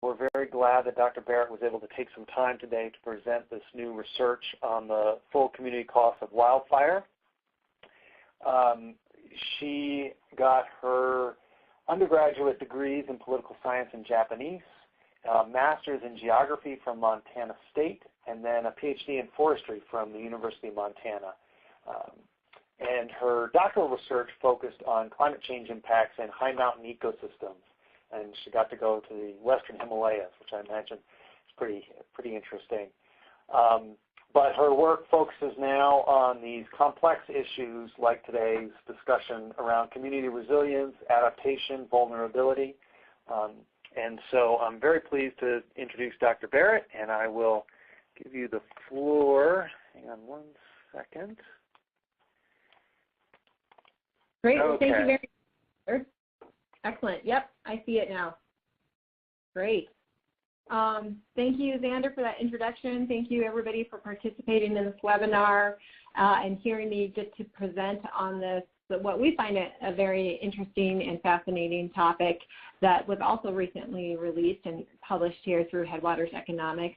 we're very glad that Dr. Barrett was able to take some time today to present this new research on the full community cost of wildfire. She got her undergraduate degrees in political science and Japanese, a master's in geography from Montana State, and then a PhD in forestry from the University of Montana. And her doctoral research focused on climate change impacts in high mountain ecosystems. And she got to go to the Western Himalayas, which I imagine is pretty interesting. But her work focuses now on these complex issues like today's discussion around community resilience, adaptation, vulnerability. And so I'm very pleased to introduce Dr. Barrett, and I will give you the floor. Hang on one second. Great. Well, okay. Thank you very much. Excellent. Yep, I see it now. Great. Thank you, Xander, for that introduction. Thank you, everybody, for participating in this webinar and hearing me get to present on this, what we find a very interesting and fascinating topic that was also recently released and published here through Headwaters Economics.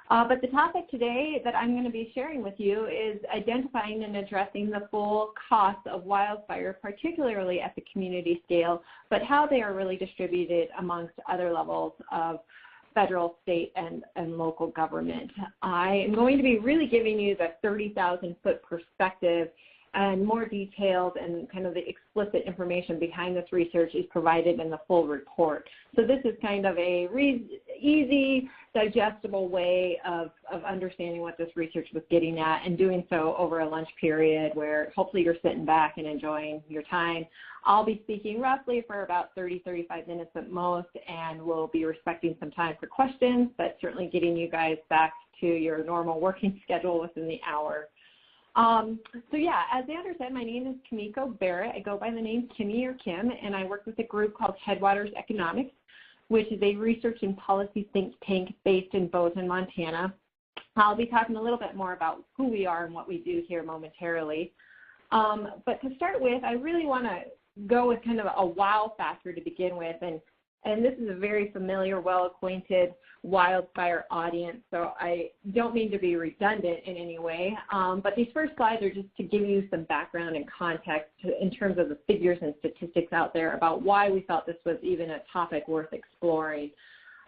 But the topic today that I'm going to be sharing with you is identifying and addressing the full cost of wildfire, particularly at the community scale, but how they are really distributed amongst other levels of federal, state, and local government. I am going to be really giving you the 30,000-foot perspective, and more details and kind of the explicit information behind this research is provided in the full report. So this is kind of a easy, digestible way of understanding what this research was getting at, and doing so over a lunch period where hopefully you're sitting back and enjoying your time. I'll be speaking roughly for about 30-35 minutes at most, and we'll be respecting some time for questions, but certainly getting you guys back to your normal working schedule within the hour. So yeah, as Xander said, my name is Kimiko Barrett. I go by the name Kimmy or Kim, and I work with a group called Headwaters Economics, which is a research and policy think tank based in Bozeman, Montana. I'll be talking a little bit more about who we are and what we do here momentarily. But to start with, I really want to go with kind of a wow factor to begin with, and this is a very familiar, well-acquainted wildfire audience, so I don't mean to be redundant in any way, but these first slides are just to give you some background and context in terms of the figures and statistics out there about why we felt this was even a topic worth exploring.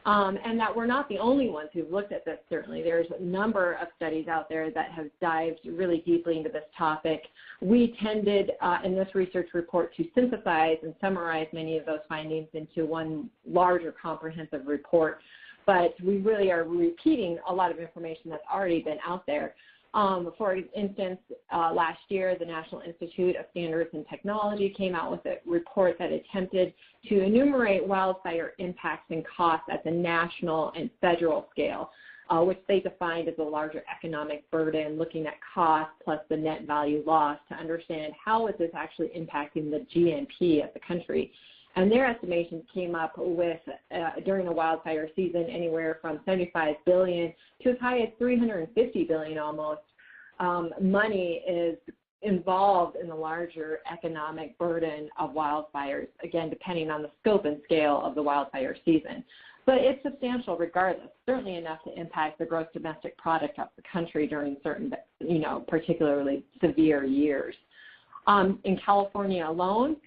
And that we're not the only ones who've looked at this, certainly. There's a number of studies out there that have dived really deeply into this topic. We tended in this research report to synthesize and summarize many of those findings into one larger comprehensive report, but we really are repeating a lot of information that's already been out there. For instance, last year, the National Institute of Standards and Technology came out with a report that attempted to enumerate wildfire impacts and costs at the national and federal scale, which they defined as a larger economic burden, looking at cost plus the net value lost to understand how is this actually impacting the GNP of the country. And their estimations came up with, during a wildfire season, anywhere from $75 billion to as high as $350 billion almost. Money is involved in the larger economic burden of wildfires, again, depending on the scope and scale of the wildfire season. But it's substantial regardless, certainly enough to impact the gross domestic product of the country during certain, particularly severe years. In California alone,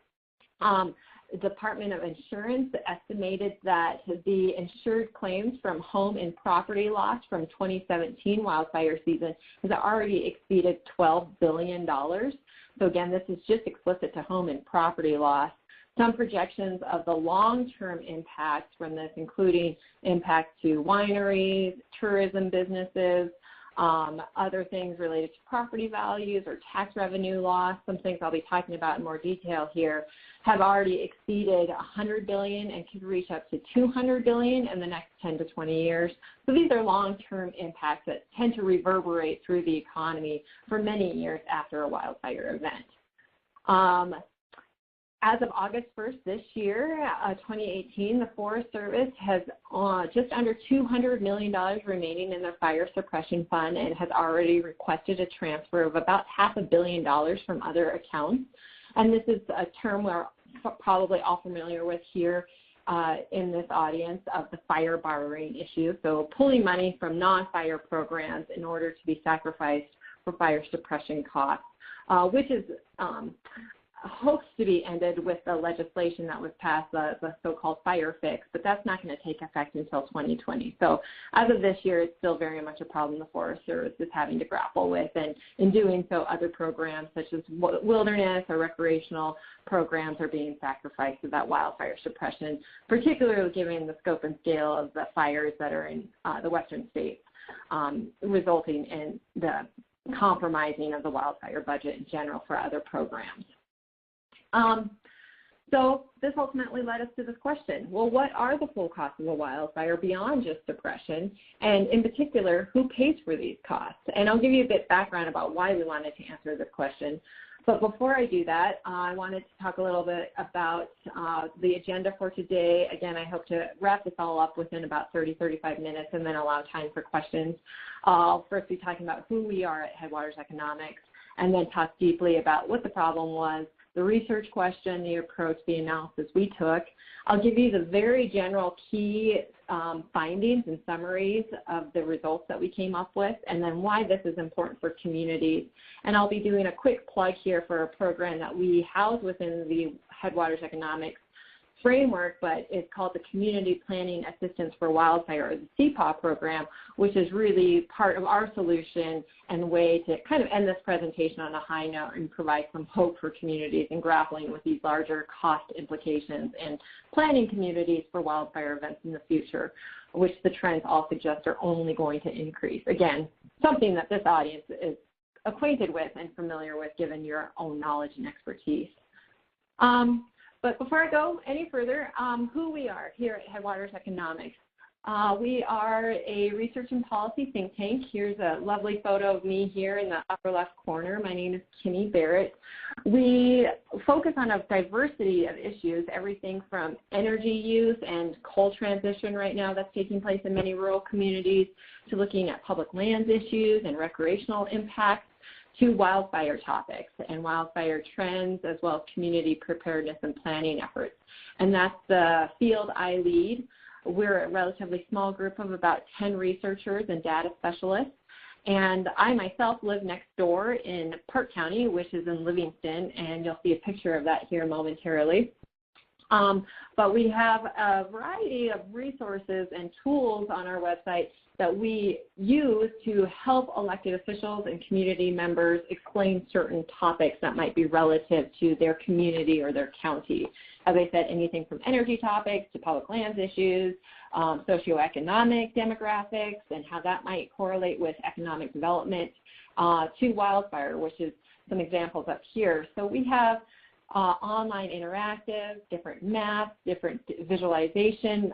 the Department of Insurance estimated that the insured claims from home and property loss from 2017 wildfire season has already exceeded $12 billion. So again, this is just explicit to home and property loss. Some projections of the long-term impacts from this, including impact to wineries, tourism businesses, other things related to property values or tax revenue loss, some things I'll be talking about in more detail here, have already exceeded $100 billion and could reach up to $200 billion in the next 10 to 20 years. So these are long-term impacts that tend to reverberate through the economy for many years after a wildfire event. As of August 1st this year, 2018, the Forest Service has just under $200 million remaining in their fire suppression fund and has already requested a transfer of about $500 million from other accounts. And this is a term we're probably all familiar with here in this audience of the fire borrowing issue, so pulling money from non-fire programs in order to be sacrificed for fire suppression costs, which is hopes to be ended with the legislation that was passed, the so-called fire fix, but that's not going to take effect until 2020. So as of this year, it's still very much a problem the Forest Service is having to grapple with, and in doing so, other programs such as wilderness or recreational programs are being sacrificed to that wildfire suppression, particularly given the scope and scale of the fires that are in the western states, resulting in the compromising of the wildfire budget in general for other programs. So this ultimately led us to this question. Well, what are the full costs of a wildfire beyond just suppression? And in particular, who pays for these costs? And I'll give you a bit of background about why we wanted to answer this question. But before I do that, I wanted to talk a little bit about the agenda for today. Again, I hope to wrap this all up within about 30-35 minutes and then allow time for questions. I'll first be talking about who we are at Headwaters Economics, and then talk deeply about what the problem was, the research question, the approach, the analysis we took. I'll give you the very general key findings and summaries of the results that we came up with, and then why this is important for communities. And I'll be doing a quick plug here for a program that we house within the Headwaters Economics framework, but it's called the Community Planning Assistance for Wildfire, or the CPAW program, which is really part of our solution and way to kind of end this presentation on a high note and provide some hope for communities in grappling with these larger cost implications and planning communities for wildfire events in the future, which the trends all suggest are only going to increase. Again, something that this audience is acquainted with and familiar with given your own knowledge and expertise. But before I go any further, who we are here at Headwaters Economics. We are a research and policy think tank. Here's a lovely photo of me here in the upper left corner. My name is Barrett. We focus on a diversity of issues, everything from energy use and coal transition right now that's taking place in many rural communities, to looking at public lands issues and recreational impacts, to wildfire topics and wildfire trends, as well as community preparedness and planning efforts. And that's the field I lead. We're a relatively small group of about 10 researchers and data specialists. And I myself live next door in Park County, which is in Livingston, and you'll see a picture of that here momentarily. But we have a variety of resources and tools on our website that we use to help elected officials and community members explain certain topics that might be relative to their community or their county. As I said, anything from energy topics to public lands issues, socioeconomic demographics and how that might correlate with economic development, to wildfire, which is some examples up here. So we have online interactive, different maps, different visualization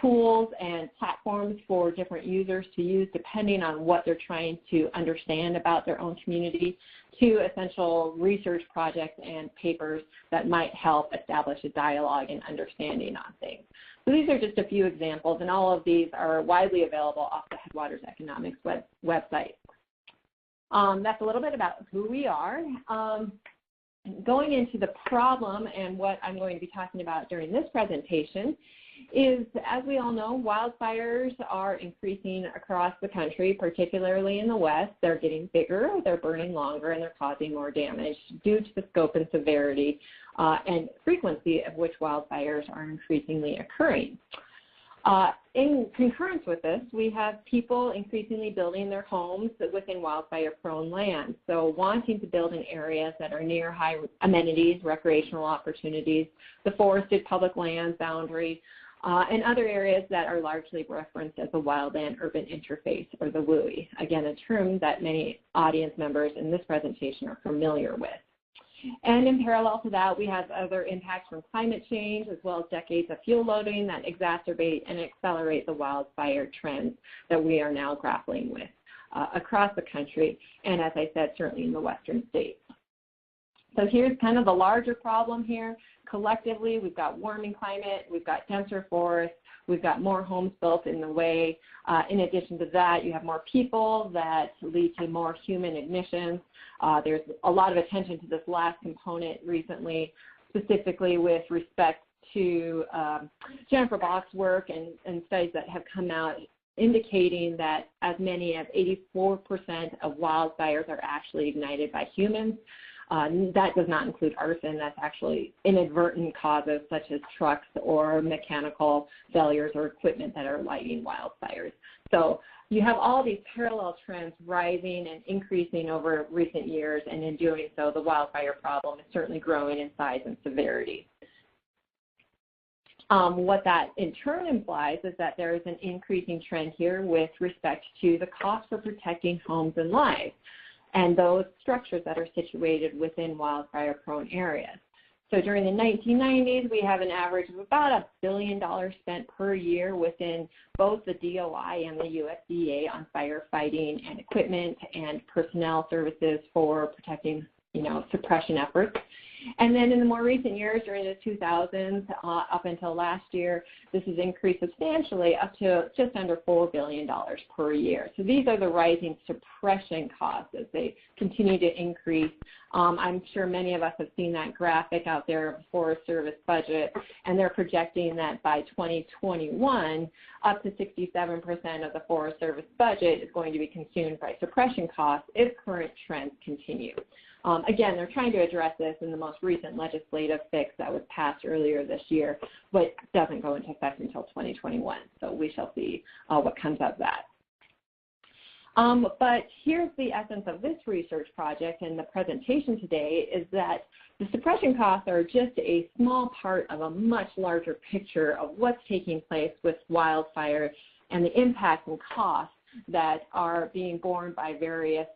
tools and platforms for different users to use depending on what they're trying to understand about their own community, to essential research projects and papers that might help establish a dialogue and understanding on things. So these are just a few examples, and all of these are widely available off the Headwaters Economics website. That's a little bit about who we are. Going into the problem and what I'm going to be talking about during this presentation is, as we all know, wildfires are increasing across the country, particularly in the West. They're getting bigger, they're burning longer, and they're causing more damage due to the scope and severity and frequency of which wildfires are increasingly occurring. In concurrence with this, we have people increasingly building their homes within wildfire-prone land, so wanting to build in areas that are near high amenities, recreational opportunities, the forested public lands boundary, and other areas that are largely referenced as the wildland-urban interface, or the WUI, again, a term that many audience members in this presentation are familiar with. And in parallel to that, we have other impacts from climate change, as well as decades of fuel loading that exacerbate and accelerate the wildfire trends that we are now grappling with across the country, and as I said, certainly in the western states. So here's kind of the larger problem here. Collectively, we've got warming climate, we've got denser forests, we've got more homes built in the way. In addition to that, you have more people that lead to more human emissions. There's a lot of attention to this last component recently, specifically with respect to Jennifer Bach's work and studies that have come out indicating that as many as 84% of wildfires are actually ignited by humans. That does not include arson. That's actually inadvertent causes such as trucks or mechanical failures or equipment that are lighting wildfires. So you have all these parallel trends rising and increasing over recent years, and in doing so, the wildfire problem is certainly growing in size and severity. What that in turn implies is that there is an increasing trend here with respect to the cost for protecting homes and lives and those structures that are situated within wildfire-prone areas. So during the 1990s, we have an average of about $1 billion spent per year within both the DOI and the USDA on firefighting and equipment and personnel services for protecting, suppression efforts. And then in the more recent years, during the 2000s, up until last year, this has increased substantially up to just under $4 billion per year. So these are the rising suppression costs as they continue to increase. I'm sure many of us have seen that graphic out there of the Forest Service budget, and they're projecting that by 2021, up to 67% of the Forest Service budget is going to be consumed by suppression costs if current trends continue. Again, they're trying to address this in the most recent legislative fix that was passed earlier this year, but doesn't go into effect until 2021. So we shall see what comes of that. But here's the essence of this research project and the presentation today is that the suppression costs are just a small part of a much larger picture of what's taking place with wildfire and the impacts and costs that are being borne by various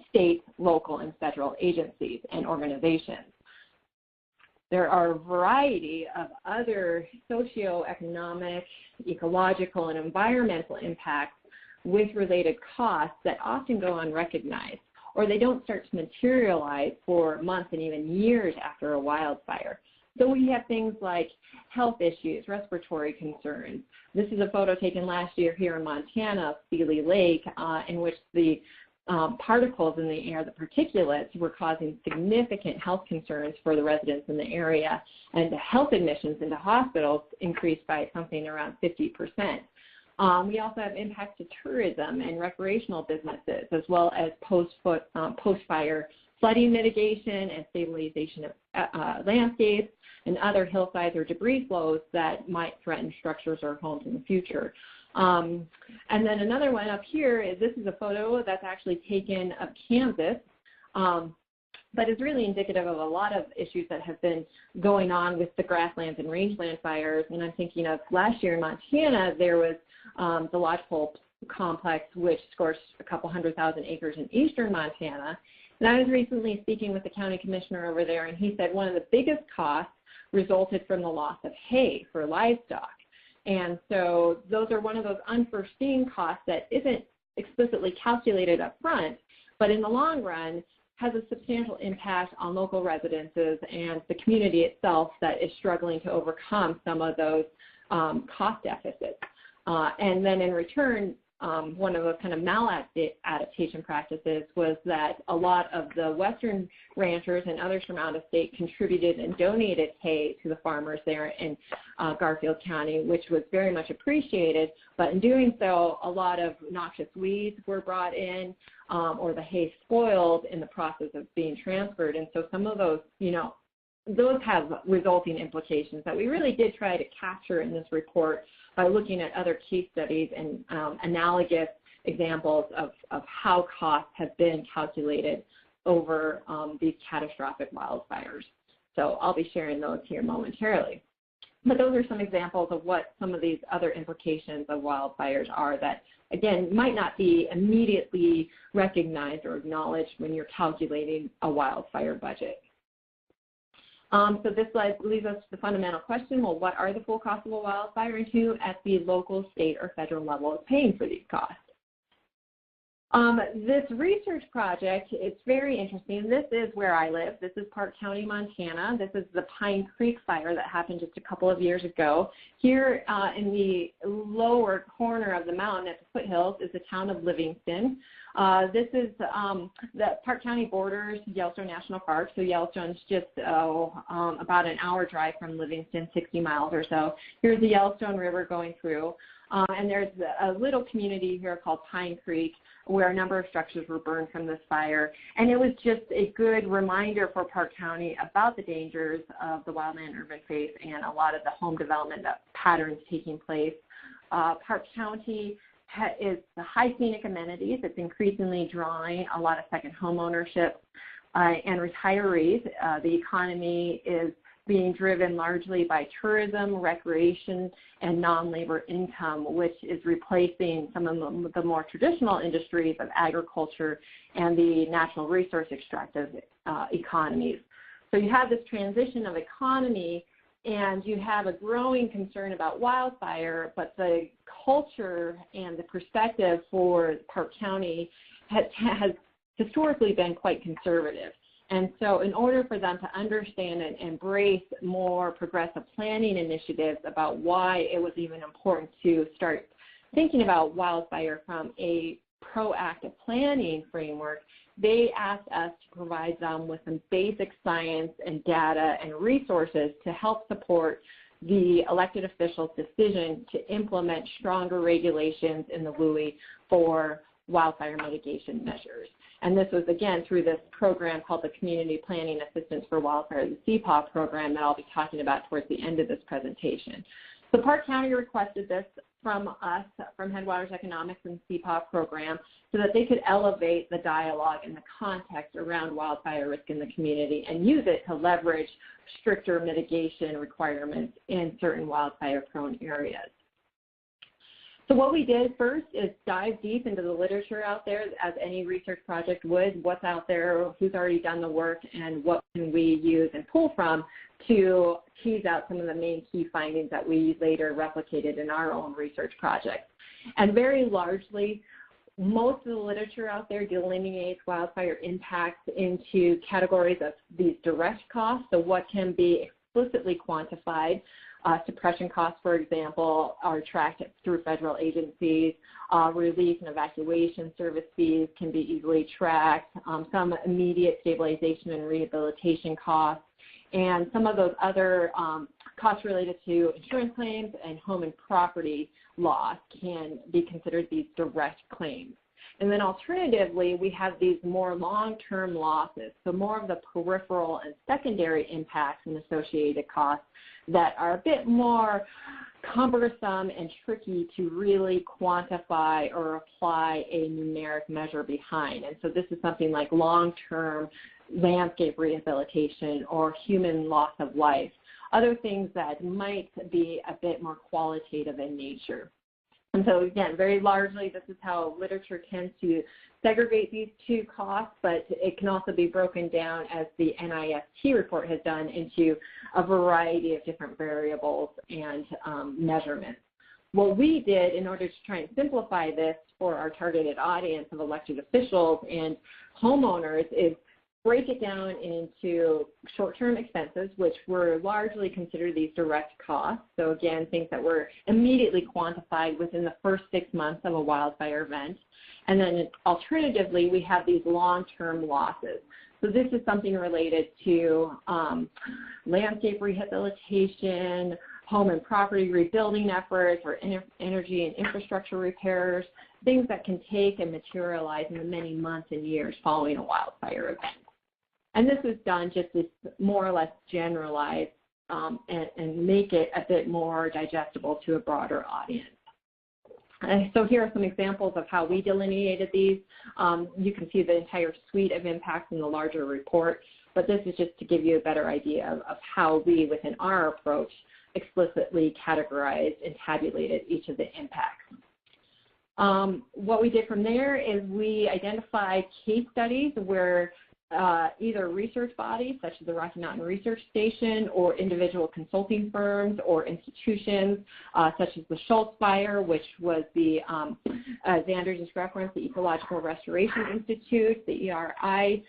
state, local, and federal agencies and organizations. There are a variety of other socioeconomic, ecological, and environmental impacts with related costs that often go unrecognized, or they don't start to materialize for months and even years after a wildfire. So we have things like health issues, respiratory concerns. This is a photo taken last year here in Montana of Seeley Lake, in which the particles in the air, the particulates, were causing significant health concerns for the residents in the area, and the health admissions into hospitals increased by something around 50%. We also have impacts to tourism and recreational businesses, as well as post-fire flooding mitigation and stabilization of landscapes and other hillsides or debris flows that might threaten structures or homes in the future. And then another one up here is this is a photo that's actually taken of Kansas, but is really indicative of a lot of issues that have been going on with the grasslands and rangeland fires. And I'm thinking of last year in Montana, there was the Padua Complex, which scorched a couple 100,000 acres in eastern Montana. And I was recently speaking with the county commissioner over there, and he said one of the biggest costs resulted from the loss of hay for livestock. And so those are one of those unforeseen costs that isn't explicitly calculated up front, but in the long run has a substantial impact on local residences and the community itself that is struggling to overcome some of those cost deficits. And then in return, one of those kind of maladaptation practices was that a lot of the western ranchers and others from out of state contributed and donated hay to the farmers there in Garfield County, which was very much appreciated. But in doing so, a lot of noxious weeds were brought in, or the hay spoiled in the process of being transferred. And so some of those, those have resulting implications that we really did try to capture in this report by looking at other case studies and analogous examples of how costs have been calculated over these catastrophic wildfires. So I'll be sharing those here momentarily. But those are some examples of what some of these other implications of wildfires are that, again, might not be immediately recognized or acknowledged when you're calculating a wildfire budget. So this leads us to the fundamental question, well, what are the full costs of a wildfire and who at the local, state, or federal level is paying for these costs? This research project, it's very interesting. This is where I live. This is Park County, Montana. This is the Pine Creek fire that happened just a couple of years ago. Here in the lower corner of the mountain at the foothills is the town of Livingston. This is the Park County borders Yellowstone National Park. So Yellowstone's just about an hour drive from Livingston, 60 miles or so. Here's the Yellowstone River going through. And there's a little community here called Pine Creek where a number of structures were burned from this fire. And it was just a good reminder for Park County about the dangers of the wildland-urban phase and a lot of the home development patterns taking place. Park County is the high scenic amenities. It's increasingly drawing a lot of second home ownership and retirees. The economy is being driven largely by tourism, recreation, and non-labor income, which is replacing some of the more traditional industries of agriculture and the natural resource extractive economies. So you have this transition of economy, and you have a growing concern about wildfire, but the culture and the perspective for Park County has historically been quite conservative. And so in order for them to understand and embrace more progressive planning initiatives about why it was even important to start thinking about wildfire from a proactive planning framework, they asked us to provide them with some basic science and data and resources to help support the elected officials' decision to implement stronger regulations in the WUI for wildfire mitigation measures. And this was, again, through this program called the Community Planning Assistance for Wildfire, the CPAW program that I'll be talking about towards the end of this presentation. So Park County requested this from us, from Headwaters Economics and CPAW program, so that they could elevate the dialogue and the context around wildfire risk in the community and use it to leverage stricter mitigation requirements in certain wildfire-prone areas. So what we did first is dive deep into the literature out there, as any research project would, what's out there, who's already done the work, and what can we use and pull from to tease out some of the main key findings that we later replicated in our own research projects. And very largely, most of the literature out there delineates wildfire impacts into categories of these direct costs, so what can be explicitly quantified. Suppression costs, for example, are tracked through federal agencies. Relief and evacuation service fees can be easily tracked. Some immediate stabilization and rehabilitation costs, and some of those other costs related to insurance claims and home and property loss can be considered these direct claims. And then alternatively, we have these more long-term losses, so more of the peripheral and secondary impacts and associated costs that are a bit more cumbersome and tricky to really quantify or apply a numeric measure behind. And so this is something like long-term landscape rehabilitation or human loss of life, other things that might be a bit more qualitative in nature. And so again, very largely, this is how literature tends to segregate these two costs, but it can also be broken down, as the NIST report has done, into a variety of different variables and measurements. What we did in order to try and simplify this for our targeted audience of elected officials and homeowners is break it down into short-term expenses, which were largely considered these direct costs. So again, things that were immediately quantified within the first 6 months of a wildfire event. And then alternatively, we have these long-term losses. So this is something related to landscape rehabilitation, home and property rebuilding efforts, or energy and infrastructure repairs, things that can take and materialize in the many months and years following a wildfire event. And this is done just to more or less generalize and make it a bit more digestible to a broader audience. So here are some examples of how we delineated these. You can see the entire suite of impacts in the larger report, but this is just to give you a better idea of how we, within our approach, explicitly categorized and tabulated each of the impacts. What we did from there is we identified case studies where either research bodies, such as the Rocky Mountain Research Station, or individual consulting firms or institutions, such as the Schultz fire, which was the, Xander just referenced, the Ecological Restoration Institute, the ERI,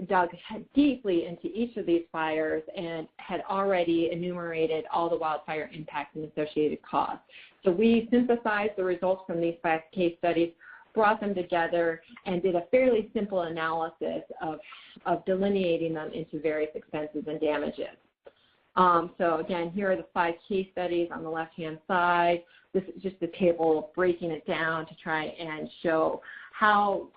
dug deeply into each of these fires and had already enumerated all the wildfire impacts and associated costs. So we synthesized the results from these 5 case studies, brought them together and did a fairly simple analysis of delineating them into various expenses and damages. So again, here are the 5 case studies on the left-hand side. This is just the table breaking it down to try and show how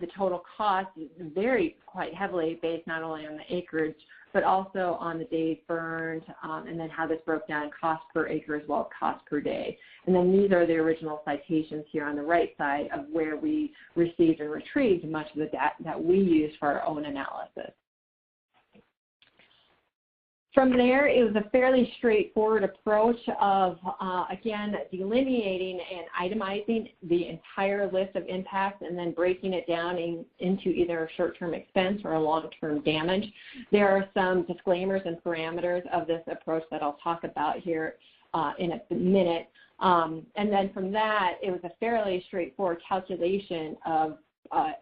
the total cost varied quite heavily based not only on the acreage, but also on the days burned, and then how this broke down cost per acre as well as cost per day. And then these are the original citations here on the right side of where we received and retrieved much of the data that we used for our own analysis. From there, it was a fairly straightforward approach of, again, delineating and itemizing the entire list of impacts and then breaking it down into either a short-term expense or a long-term damage. There are some disclaimers and parameters of this approach that I'll talk about here in a minute. And then from that, it was a fairly straightforward calculation of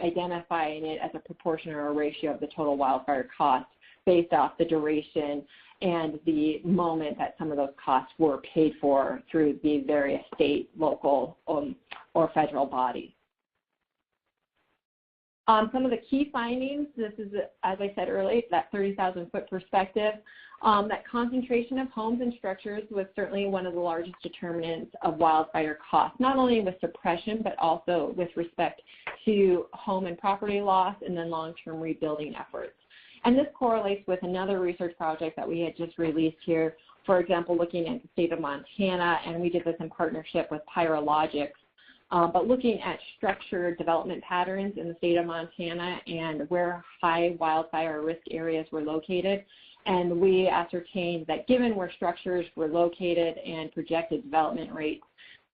identifying it as a proportion or a ratio of the total wildfire cost based off the duration and the moment that some of those costs were paid for through the various state, local, or federal bodies. Some of the key findings, this is, as I said earlier, that 30,000-foot perspective. That concentration of homes and structures was certainly one of the largest determinants of wildfire costs, not only with suppression, but also with respect to home and property loss and then long-term rebuilding efforts. And this correlates with another research project that we had just released here, for example, looking at the state of Montana, and we did this in partnership with Pyrologics, but looking at structured development patterns in the state of Montana and where high wildfire risk areas were located. And we ascertained that given where structures were located and projected development rates,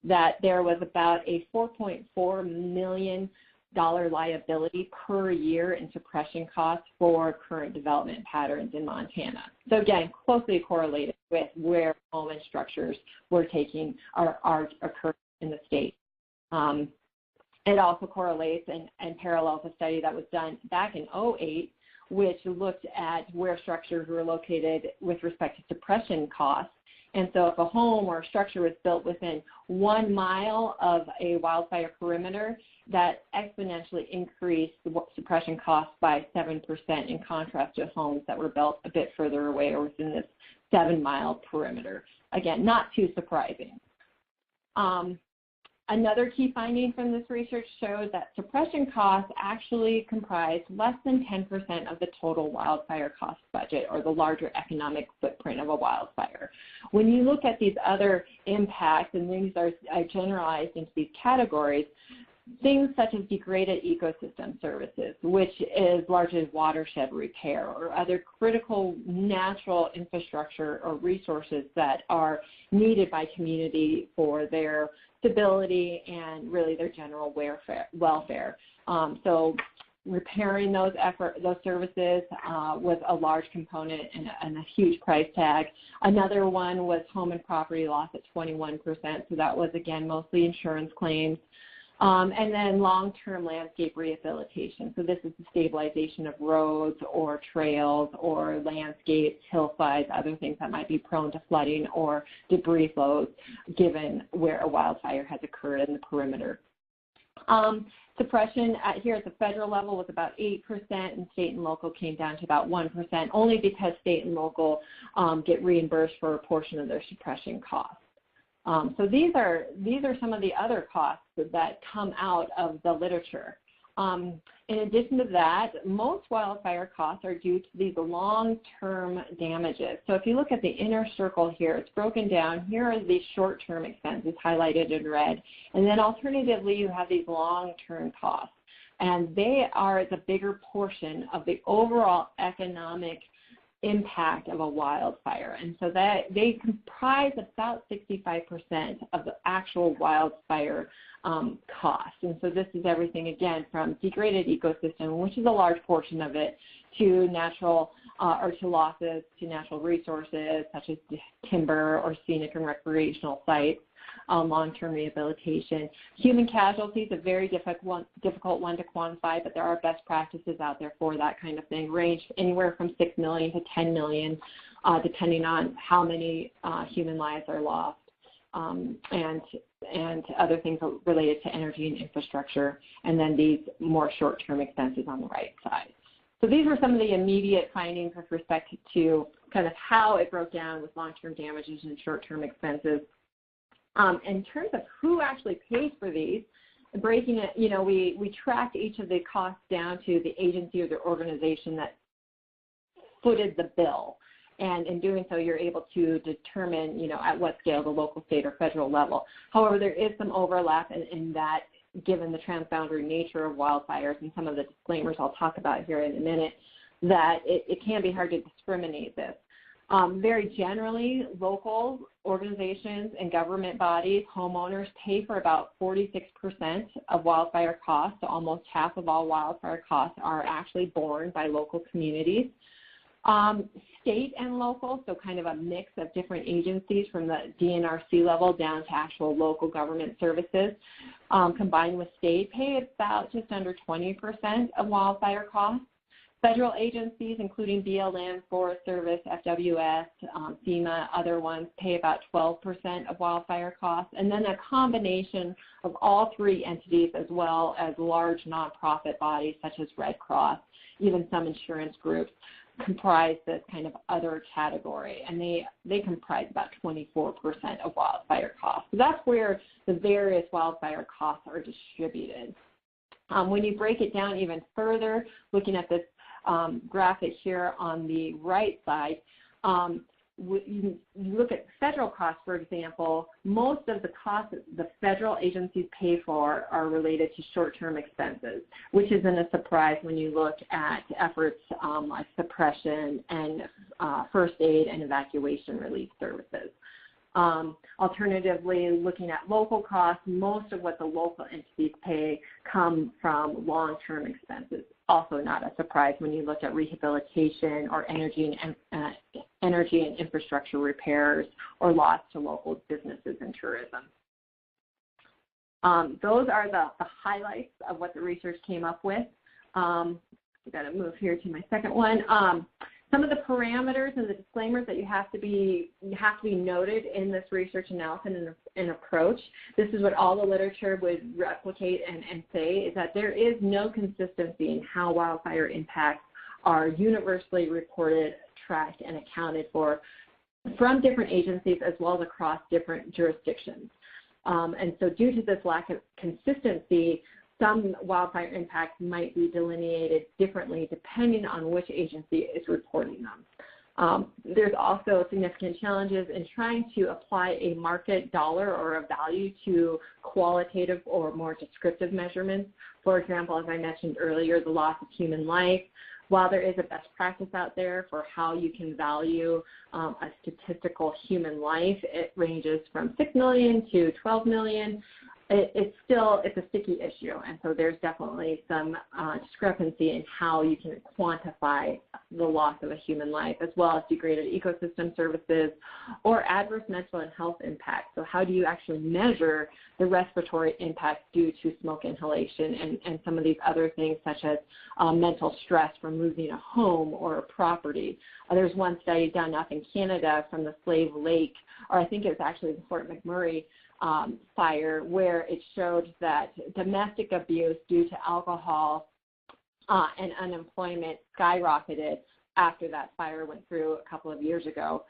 that there was about a $4.4 million liability per year in suppression costs for current development patterns in Montana. So again, closely correlated with where home and structures were taking are occurring in the state. It also correlates and parallels a study that was done back in 2008, which looked at where structures were located with respect to suppression costs. And so if a home or a structure was built within 1 mile of a wildfire perimeter, that exponentially increased the suppression costs by 7% in contrast to homes that were built a bit further away or within this 7-mile perimeter. Again, not too surprising. Another key finding from this research showed that suppression costs actually comprise less than 10% of the total wildfire cost budget or the larger economic footprint of a wildfire. When you look at these other impacts, and these are generalized into these categories, things such as degraded ecosystem services, which is largely watershed repair or other critical natural infrastructure or resources that are needed by community for their stability and really their general welfare. So repairing those services was a large component and a huge price tag. Another one was home and property loss at 21%. So that was, again, mostly insurance claims. And then long-term landscape rehabilitation. So this is the stabilization of roads or trails or landscapes, hillsides, other things that might be prone to flooding or debris flows given where a wildfire has occurred in the perimeter. Suppression here at the federal level was about 8%, and state and local came down to about 1%, only because state and local get reimbursed for a portion of their suppression costs. So these are some of the other costs that come out of the literature. In addition to that, most wildfire costs are due to these long-term damages. So if you look at the inner circle here, it's broken down. Here are the short-term expenses highlighted in red. And then alternatively, you have these long-term costs. And they are the bigger portion of the overall economic impact of a wildfire. And so that they comprise about 65% of the actual wildfire cost. And so this is everything, again, from degraded ecosystem, which is a large portion of it, to natural or to losses to natural resources such as timber or scenic and recreational sites, long-term rehabilitation. Human casualties, a very difficult one to quantify, but there are best practices out there for that kind of thing, range anywhere from 6 million to 10 million, depending on how many human lives are lost. And and other things related to energy and infrastructure, and then these more short-term expenses on the right side. So these were some of the immediate findings with respect to kind of how it broke down with long-term damages and short-term expenses. In terms of who actually pays for these, breaking it, we tracked each of the costs down to the agency or the organization that footed the bill. And in doing so, you're able to determine, at what scale, the local, state, or federal level. However, there is some overlap in that, given the transboundary nature of wildfires and some of the disclaimers I'll talk about here in a minute, that it can be hard to discriminate this. Very generally, local organizations and government bodies, homeowners, pay for about 46% of wildfire costs. So almost half of all wildfire costs are actually borne by local communities. State and local, so kind of a mix of different agencies from the DNRC level down to actual local government services, combined with state, pay about just under 20% of wildfire costs. Federal agencies, including BLM, Forest Service, FWS, FEMA, other ones, pay about 12% of wildfire costs. And then a combination of all three entities, as well as large nonprofit bodies such as Red Cross, even some insurance groups, comprise this kind of other category, and they comprise about 24% of wildfire costs. So that's where the various wildfire costs are distributed. When you break it down even further, looking at this graphic here on the right side, you look at federal costs, for example, most of the costs that the federal agencies pay for are related to short-term expenses, which isn't a surprise when you look at efforts like suppression and first aid and evacuation relief services. Alternatively, looking at local costs, most of what the local entities pay come from long-term expenses. Also not a surprise when you look at rehabilitation or energy and infrastructure repairs or loss to local businesses and tourism. Those are the highlights of what the research came up with. I've got to move here to my second one. Some of the parameters and the disclaimers that you have to be noted in this research analysis and approach. This is what all the literature would replicate and say, is that there is no consistency in how wildfire impacts are universally reported, tracked, and accounted for from different agencies as well as across different jurisdictions. And so due to this lack of consistency, some wildfire impacts might be delineated differently depending on which agency is reporting them. There's also significant challenges in trying to apply a market dollar or a value to qualitative or more descriptive measurements. For example, as I mentioned earlier, the loss of human life. While there is a best practice out there for how you can value a statistical human life, it ranges from 6 million to 12 million. It's a sticky issue, and so there's definitely some discrepancy in how you can quantify the loss of a human life, as well as degraded ecosystem services or adverse mental and health impacts. So how do you actually measure the respiratory impacts due to smoke inhalation and some of these other things, such as mental stress from losing a home or a property? There's one study done up in Canada from the Slave Lake, or I think it was actually the Fort McMurray fire, where it showed that domestic abuse due to alcohol and unemployment skyrocketed after that fire went through a couple of years ago.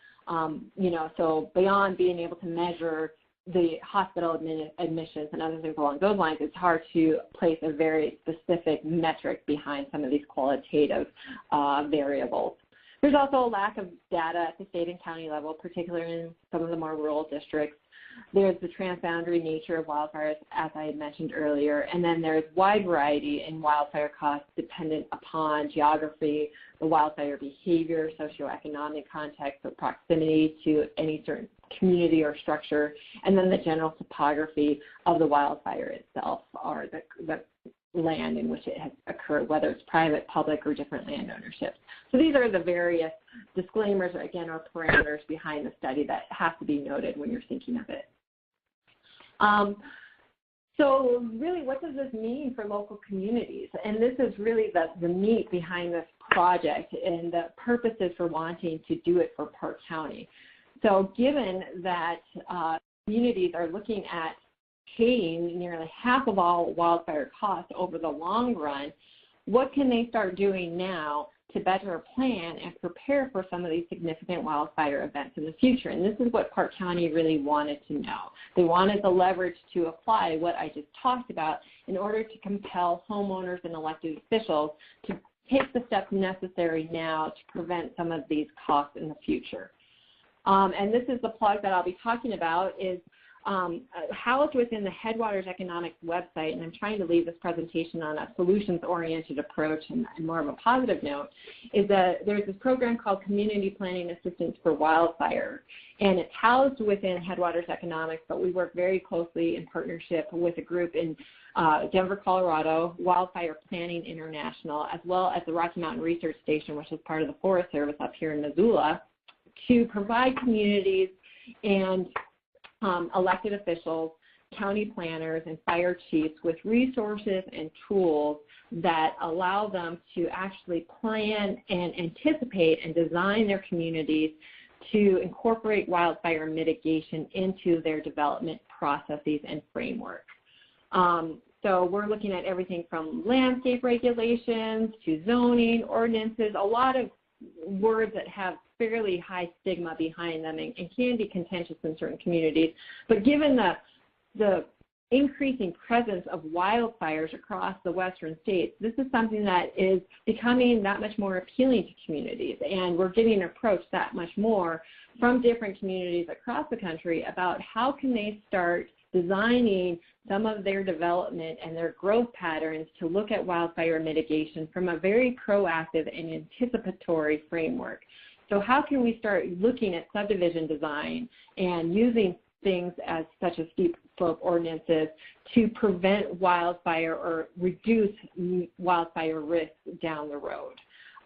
So beyond being able to measure the hospital admissions and other things along those lines, it's hard to place a very specific metric behind some of these qualitative variables. There's also a lack of data at the state and county level, particularly in some of the more rural districts. There's the transboundary nature of wildfires, as I had mentioned earlier, and then there's wide variety in wildfire costs dependent upon geography, the wildfire behavior, socioeconomic context, so proximity to any certain community or structure, and then the general topography of the wildfire itself, or the land in which it has occurred, whether it's private, public, or different land ownerships. So these are the various disclaimers, again, or parameters behind the study that have to be noted when you're thinking of it. So really, what does this mean for local communities? And this is really the meat behind this project and the purposes for wanting to do it for Park County. So given that communities are looking at paying nearly half of all wildfire costs over the long run, what can they start doing now to better plan and prepare for some of these significant wildfire events in the future? And this is what Park County really wanted to know. They wanted the leverage to apply what I just talked about in order to compel homeowners and elected officials to take the steps necessary now to prevent some of these costs in the future. And this is the plug that I'll be talking about, is housed within the Headwaters Economics website, and I'm trying to leave this presentation on a solutions-oriented approach and more of a positive note, is that there's this program called Community Planning Assistance for Wildfire, and it's housed within Headwaters Economics, but we work very closely in partnership with a group in Denver, Colorado, Wildfire Planning International, as well as the Rocky Mountain Research Station, which is part of the Forest Service up here in Missoula, to provide communities and elected officials, county planners, and fire chiefs with resources and tools that allow them to actually plan and anticipate and design their communities to incorporate wildfire mitigation into their development processes and frameworks. So we're looking at everything from landscape regulations to zoning, ordinances, a lot of words that have fairly high stigma behind them and can be contentious in certain communities. But given the increasing presence of wildfires across the western states, this is something that is becoming that much more appealing to communities, and we're getting approached that much more from different communities across the country about how can they start designing some of their development and their growth patterns to look at wildfire mitigation from a very proactive and anticipatory framework. So how can we start looking at subdivision design and using things as such as steep slope ordinances to prevent wildfire or reduce wildfire risk down the road?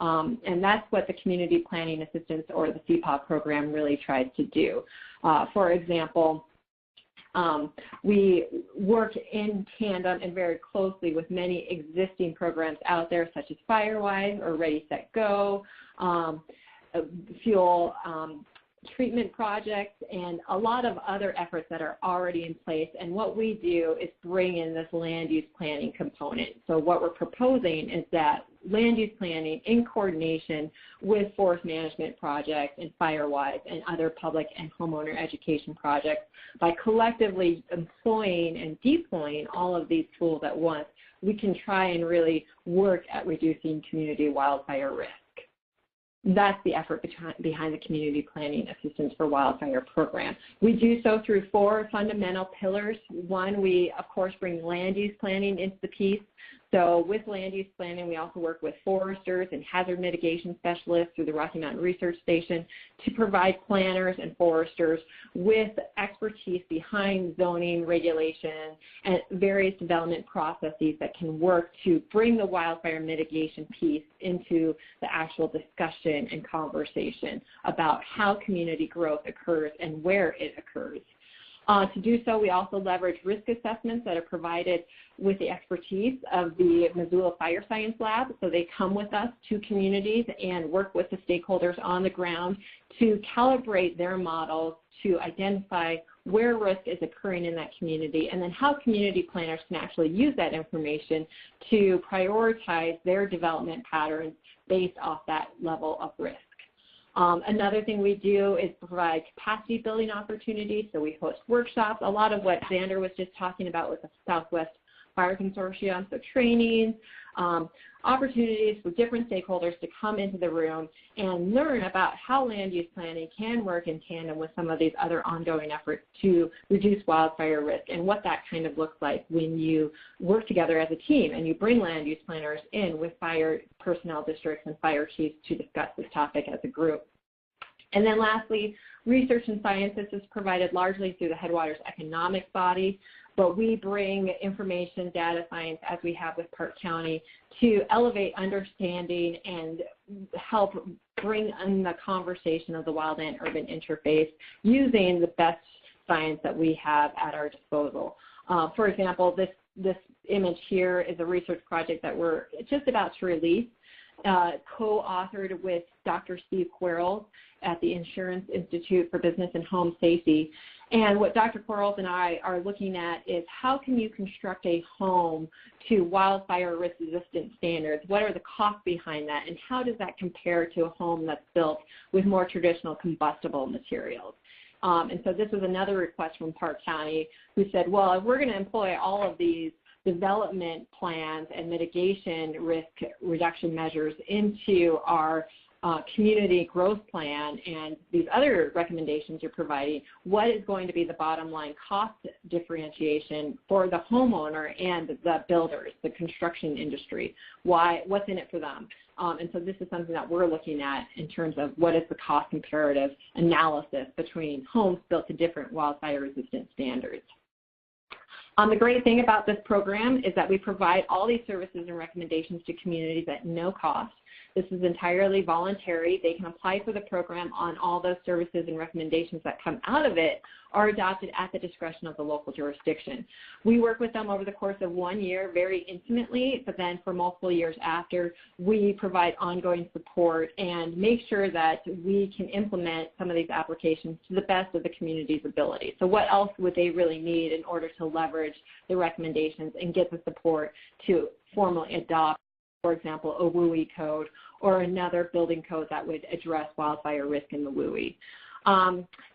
And that's what the Community Planning Assistance, or the CPAW program, really tries to do. For example, we work in tandem and very closely with many existing programs out there, such as Firewise or Ready, Set, Go, fuel treatment projects, and a lot of other efforts that are already in place. And what we do is bring in this land use planning component. So what we're proposing is that land use planning in coordination with forest management projects and Firewise and other public and homeowner education projects, by collectively employing and deploying all of these tools at once, we can try and really work at reducing community wildfire risk. That's the effort behind the Community Planning Assistance for Wildfire program. We do so through 4 fundamental pillars. One, we, of course, bring land use planning into the piece. So with land use planning, we also work with foresters and hazard mitigation specialists through the Rocky Mountain Research Station to provide planners and foresters with expertise behind zoning, regulation, and various development processes that can work to bring the wildfire mitigation piece into the actual discussion and conversation about how community growth occurs and where it occurs. To do so, we also leverage risk assessments that are provided with the expertise of the Missoula Fire Science Lab. So they come with us to communities and work with the stakeholders on the ground to calibrate their models to identify where risk is occurring in that community, and then how community planners can actually use that information to prioritize their development patterns based off that level of risk. Another thing we do is provide capacity building opportunities. So we host workshops, a lot of what Xander was just talking about with the Southwest Fire Consortium, so trainings, opportunities for different stakeholders to come into the room and learn about how land use planning can work in tandem with some of these other ongoing efforts to reduce wildfire risk, and what that kind of looks like when you work together as a team and you bring land use planners in with fire personnel districts and fire chiefs to discuss this topic as a group. And then lastly, research and science. This is provided largely through the Headwaters Economics body, but we bring information, data science, as we have with Park County, to elevate understanding and help bring in the conversation of the wild-land-urban interface using the best science that we have at our disposal. For example, this image here is a research project that we're just about to release. co-authored with Dr. Steve Quarles at the Insurance Institute for Business and Home Safety. And what Dr. Quarles and I are looking at is how can you construct a home to wildfire risk resistant standards? What are the costs behind that? And how does that compare to a home that's built with more traditional combustible materials? And so this was another request from Park County, who said, well, if we're going to employ all of these development plans and mitigation risk reduction measures into our community growth plan and these other recommendations you're providing, what is going to be the bottom line cost differentiation for the homeowner and the builders, the construction industry? What's in it for them? And so this is something that we're looking at in terms of what is the cost comparative analysis between homes built to different wildfire resistant standards. The great thing about this program is that we provide all these services and recommendations to communities at no cost. This is entirely voluntary. They can apply for the program on all those services and recommendations that come out of it are adopted at the discretion of the local jurisdiction. We work with them over the course of 1 year very intimately, but then for multiple years after, we provide ongoing support and make sure that we can implement some of these applications to the best of the community's ability. So what else would they really need in order to leverage the recommendations and get the support to formally adopt, for example, a WUI code or another building code that would address wildfire risk in the WUI.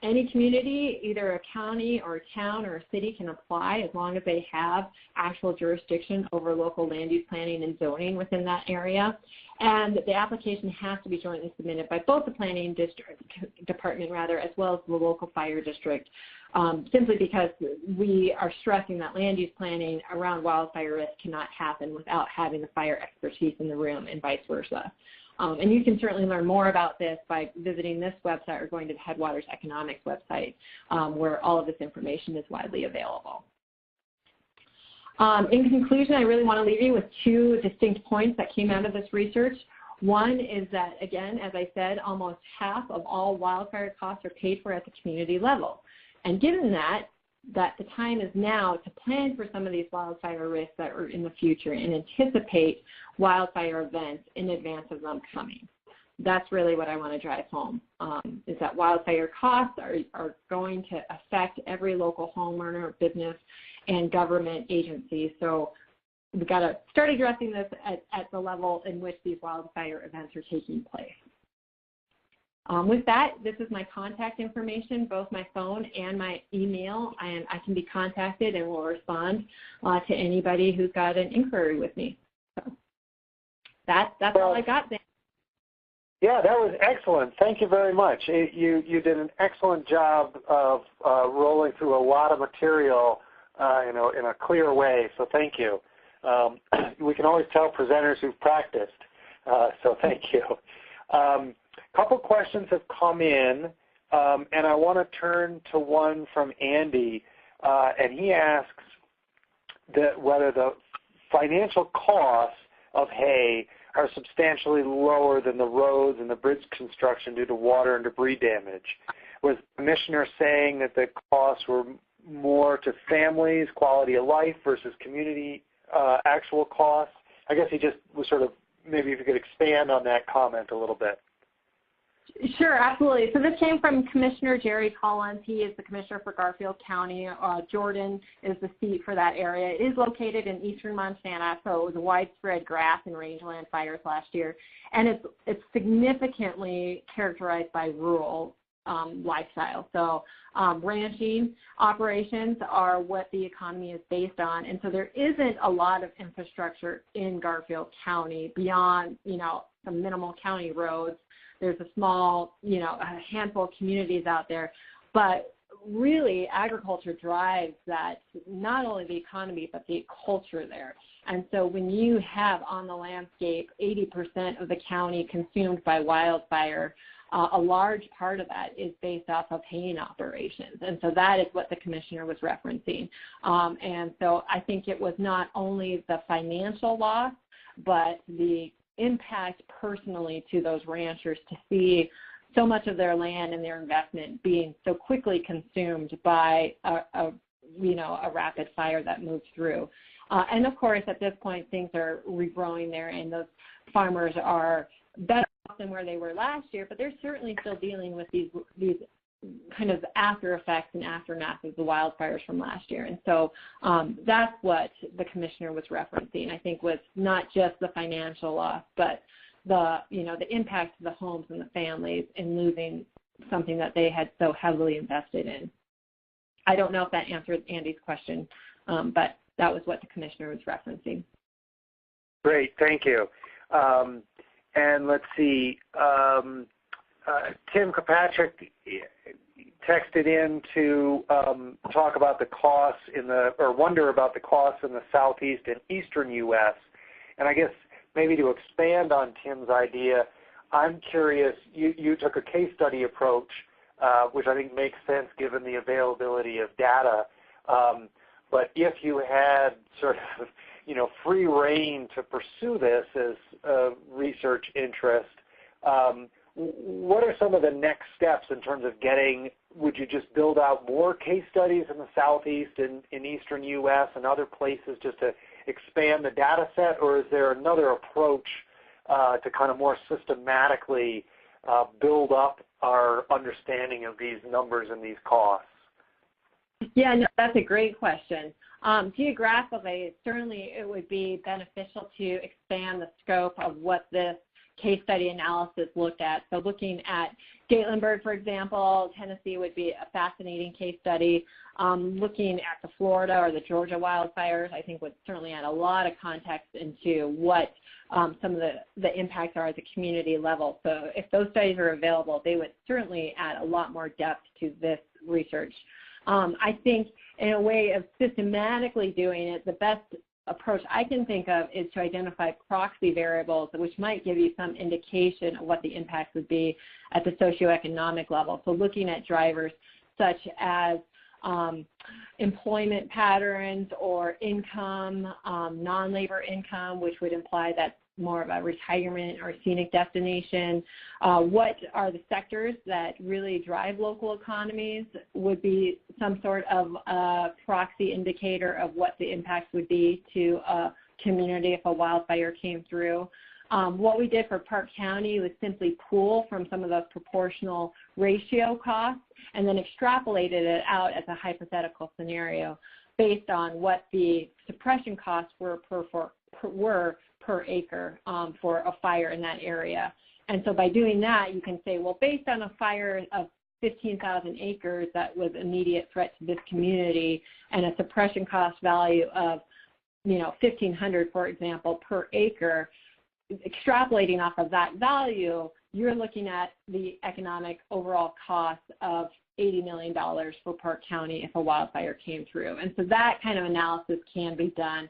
Any community, either a county or a town or a city, can apply as long as they have actual jurisdiction over local land use planning and zoning within that area. And the application has to be jointly submitted by both the planning department as well as the local fire district, simply because we are stressing that land use planning around wildfire risk cannot happen without having the fire expertise in the room and vice versa. And you can certainly learn more about this by visiting this website or going to the Headwaters Economics website, where all of this information is widely available. In conclusion, I really want to leave you with two distinct points that came out of this research. One is that, again, as I said, almost half of all wildfire costs are paid for at the community level. And given that the time is now to plan for some of these wildfire risks that are in the future and anticipate wildfire events in advance of them coming. That's really what I want to drive home, is that wildfire costs are going to affect every local homeowner, business, and government agency. So we've got to start addressing this at the level in which these wildfire events are taking place. With that, this is my contact information, both my phone and my email, and I can be contacted and will respond to anybody who's got an inquiry with me. So that's all I got. Yeah, that was excellent. Thank you very much. You did an excellent job of rolling through a lot of material in a clear way, so thank you. We can always tell presenters who've practiced, so thank you. Couple questions have come in, and I want to turn to one from Andy, and he asks whether the financial costs of hay are substantially lower than the roads and the bridge construction due to water and debris damage. Was the commissioner saying that the costs were more to families, quality of life versus community actual costs? I guess he just was sort of, maybe if you could expand on that comment a little bit. Sure, absolutely. So this came from Commissioner Jerry Collins. He is the commissioner for Garfield County. Jordan is the seat for that area. It is located in eastern Montana, so it was widespread grass and rangeland fires last year. And it's significantly characterized by rural lifestyle. So ranching operations are what the economy is based on. And so there isn't a lot of infrastructure in Garfield County beyond, some minimal county roads. There's a small, a handful of communities out there, but really agriculture drives that, not only the economy, but the culture there. And so when you have on the landscape 80% of the county consumed by wildfire, a large part of that is based off of haying operations. And so that is what the commissioner was referencing. And so I think it was not only the financial loss, but the impact personally to those ranchers to see so much of their land and their investment being so quickly consumed by a a rapid fire that moved through. And of course, at this point, things are regrowing there, and those farmers are better off than where they were last year, but they're certainly still dealing with these kind of after effects and aftermath of the wildfires from last year. And so that's what the commissioner was referencing, I think, was not just the financial loss, but the impact to the homes and the families in losing something that they had so heavily invested in. I don't know if that answered Andy's question, but that was what the commissioner was referencing. Great, thank you. And let's see, Tim Kirkpatrick texted in to talk about the costs wonder about the costs in the southeast and eastern U.S. And I guess maybe to expand on Tim's idea, I'm curious, you took a case study approach, which I think makes sense given the availability of data. But if you had sort of, free reign to pursue this as a research interest, what are some of the next steps in terms of would you just build out more case studies in the southeast and in eastern U.S. and other places just to expand the data set, or is there another approach to kind of more systematically build up our understanding of these numbers and these costs? Yeah, no, that's a great question. Geographically, certainly it would be beneficial to expand the scope of what this case study analysis looked at. So looking at Gatlinburg, for example, Tennessee would be a fascinating case study. Looking at the Florida or the Georgia wildfires, I think would certainly add a lot of context into what some of the impacts are at the community level. So if those studies are available, they would certainly add a lot more depth to this research. I think in a way of systematically doing it, the best approach I can think of is to identify proxy variables, which might give you some indication of what the impacts would be at the socioeconomic level. So looking at drivers such as employment patterns or income, non-labor income, which would imply that more of a retirement or scenic destination. What are the sectors that really drive local economies would be some sort of proxy indicator of what the impacts would be to a community if a wildfire came through. What we did for Park County was simply pool from some of those proportional ratio costs and then extrapolated it out as a hypothetical scenario based on what the suppression costs were per acre for a fire in that area. And so by doing that, you can say, well, based on a fire of 15,000 acres that was immediate threat to this community and a suppression cost value of, $1,500, for example, per acre, extrapolating off of that value, you're looking at the economic overall cost of $80 million for Park County if a wildfire came through. And so that kind of analysis can be done.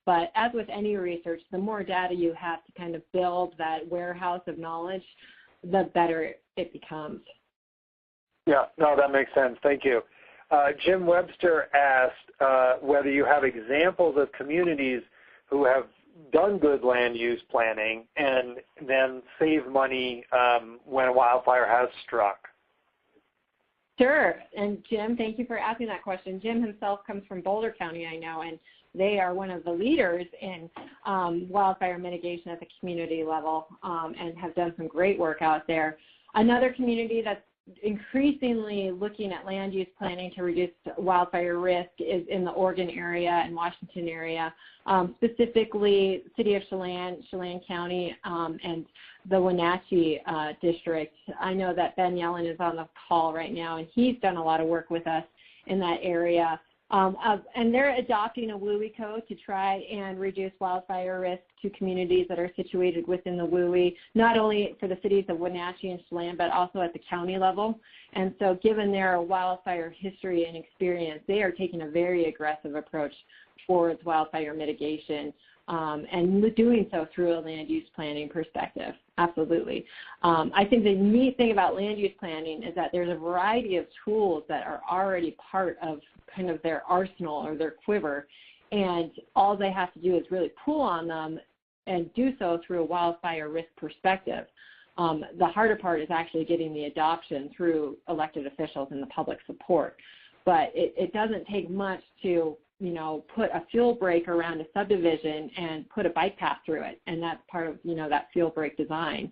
But as with any research, the more data you have to kind of build that warehouse of knowledge, the better it becomes. Yeah, no, that makes sense. Thank you. Jim Webster asked whether you have examples of communities who have done good land use planning and then save money when a wildfire has struck. Sure. And Jim, thank you for asking that question. Jim himself comes from Boulder County, I know, and they are one of the leaders in wildfire mitigation at the community level and have done some great work out there. Another community that's increasingly looking at land use planning to reduce wildfire risk is in the Oregon area and Washington area, specifically City of Chelan County, and the Wenatchee district. I know that Ben Yellen is on the call right now, and he's done a lot of work with us in that area. And they're adopting a WUI code to try and reduce wildfire risk to communities that are situated within the WUI, not only for the cities of Wenatchee and Chelan, but also at the county level. And so given their wildfire history and experience, they are taking a very aggressive approach towards wildfire mitigation and doing so through a land use planning perspective. Absolutely. I think the neat thing about land use planning is that there's a variety of tools that are already part of kind of their arsenal or their quiver, and all they have to do is really pull on them and do so through a wildfire risk perspective. The harder part is actually getting the adoption through elected officials and the public support. but it doesn't take much to, put a fuel break around a subdivision and put a bike path through it, and that's part of, that fuel break design.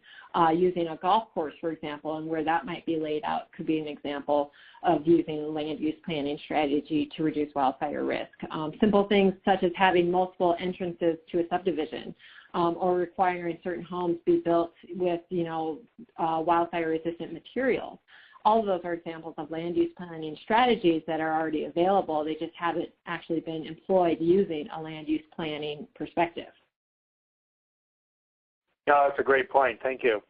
Using a golf course, for example, and where that might be laid out could be an example of using land use planning strategy to reduce wildfire risk. Simple things such as having multiple entrances to a subdivision, or requiring certain homes be built with, wildfire-resistant materials. All of those are examples of land use planning strategies that are already available. They just haven't actually been employed using a land use planning perspective. No, that's a great point. Thank you.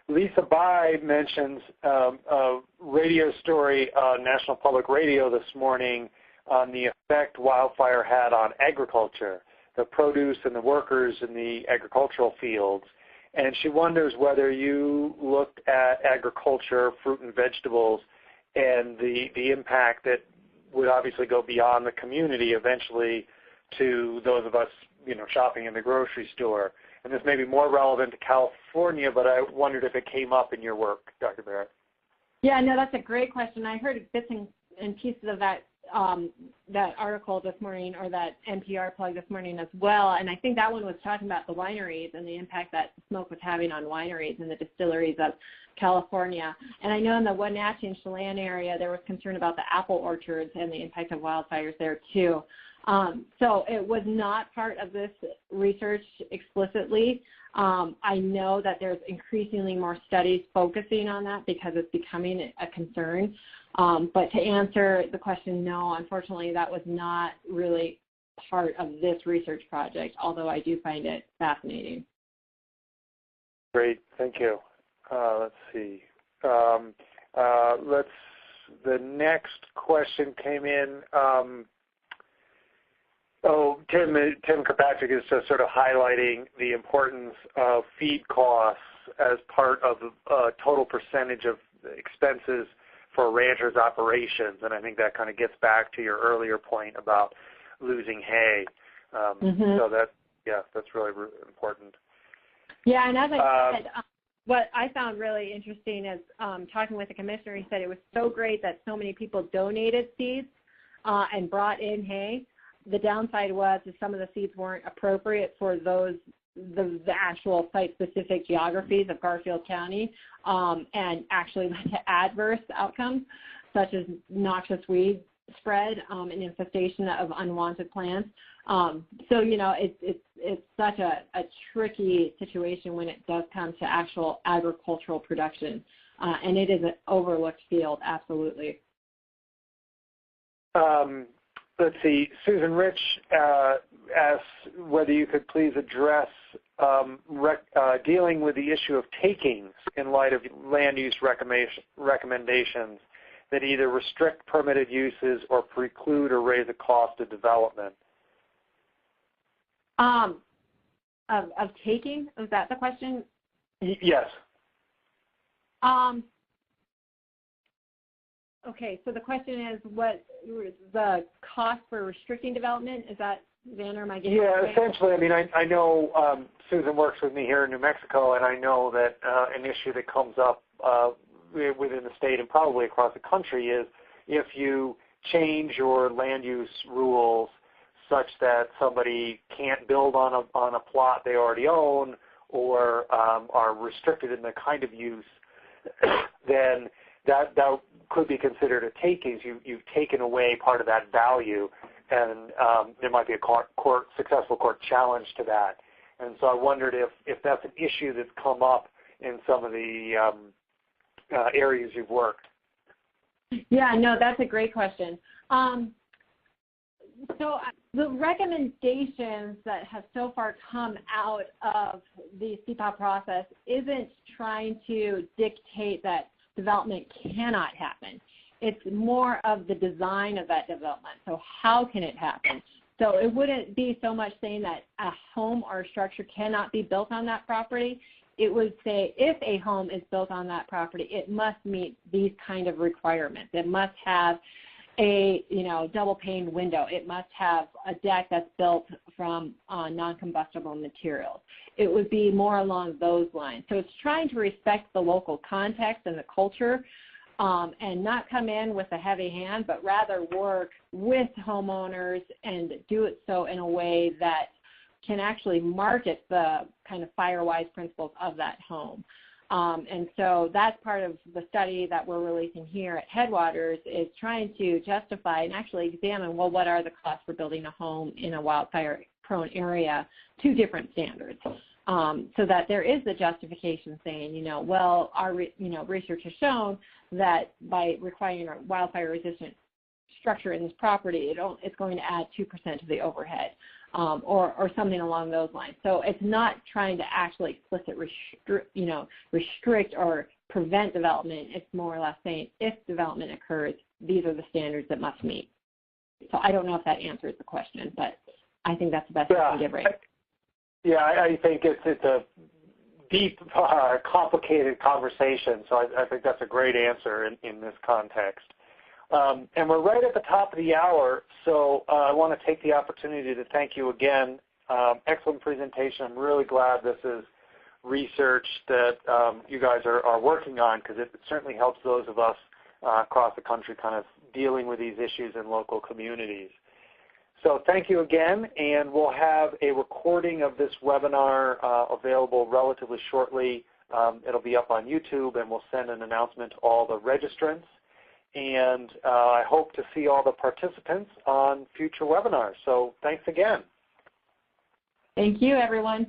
Lisa Bai mentions a radio story on National Public Radio this morning on the effect wildfire had on agriculture, the produce and the workers in the agricultural fields. And she wonders whether you looked at agriculture, fruit and vegetables, and the impact that would obviously go beyond the community eventually to those of us, shopping in the grocery store. And this may be more relevant to California, but I wondered if it came up in your work, Dr. Barrett. Yeah, no, that's a great question. I heard bits and pieces of that article this morning, or that NPR plug this morning as well, and I think that one was talking about the wineries and the impact that smoke was having on wineries and the distilleries of California. And I know in the Wenatchee and Chelan area there was concern about the apple orchards and the impact of wildfires there too. So it was not part of this research explicitly. I know that there's increasingly more studies focusing on that because it's becoming a concern. But to answer the question, no, unfortunately, that was not really part of this research project, although I do find it fascinating. Great, thank you. Let's see. The next question came in. Tim Kirkpatrick is just sort of highlighting the importance of feed costs as part of a total percentage of expenses for a rancher's operations, and I think that kind of gets back to your earlier point about losing hay. So that's really important. Yeah, and as I said, what I found really interesting is talking with the commissioner, he said it was so great that so many people donated seeds and brought in hay. The downside was that some of the seeds weren't appropriate for the actual site-specific geographies of Garfield County, and actually led to adverse outcomes, such as noxious weed spread and infestation of unwanted plants. So, it's such a tricky situation when it does come to actual agricultural production, and it is an overlooked field, absolutely. Let's see, Susan Rich asks whether you could please address dealing with the issue of takings in light of land use recommendations that either restrict permitted uses or preclude or raise the cost of development. Of taking? Is that the question? Yes. Okay, so the question is what the cost for restricting development? Is that, Xander, am I getting Yeah, right? essentially. I mean, I know Susan works with me here in New Mexico, and I know that an issue that comes up within the state and probably across the country is if you change your land use rules such that somebody can't build on a plot they already own or are restricted in the kind of use, then that could be considered a takings. You've taken away part of that value, and there might be a successful court challenge to that. And so I wondered if that's an issue that's come up in some of the areas you've worked. Yeah, no, that's a great question. So the recommendations that have so far come out of the CPAW process isn't trying to dictate that development cannot happen. It's more of the design of that development. So how can it happen? So it wouldn't be so much saying that a home or a structure cannot be built on that property. It would say if a home is built on that property, it must meet these kind of requirements. It must have a double pane window. It must have a deck that's built from non-combustible materials. It would be more along those lines. So it's trying to respect the local context and the culture and not come in with a heavy hand, but rather work with homeowners and do it so in a way that can actually market the kind of fire-wise principles of that home. And so that's part of the study that we're releasing here at Headwaters, is trying to justify and actually examine, well, what are the costs for building a home in a wildfire-prone area to different standards, so that there is the justification saying, well, our research has shown that by requiring a wildfire-resistant structure in this property, it's going to add 2% to the overhead. Or something along those lines. So it's not trying to actually explicitly restrict or prevent development. It's more or less saying if development occurs, these are the standards that must meet. So I don't know if that answers the question, but I think that's the best I can give right now. I think it's a deep, complicated conversation. So I think that's a great answer in this context. And we're right at the top of the hour, so I want to take the opportunity to thank you again. Excellent presentation. I'm really glad this is research that you guys are working on, because it certainly helps those of us across the country kind of dealing with these issues in local communities. So thank you again, and we'll have a recording of this webinar available relatively shortly. It'll be up on YouTube, and we'll send an announcement to all the registrants. And I hope to see all the participants on future webinars. So thanks again. Thank you, everyone.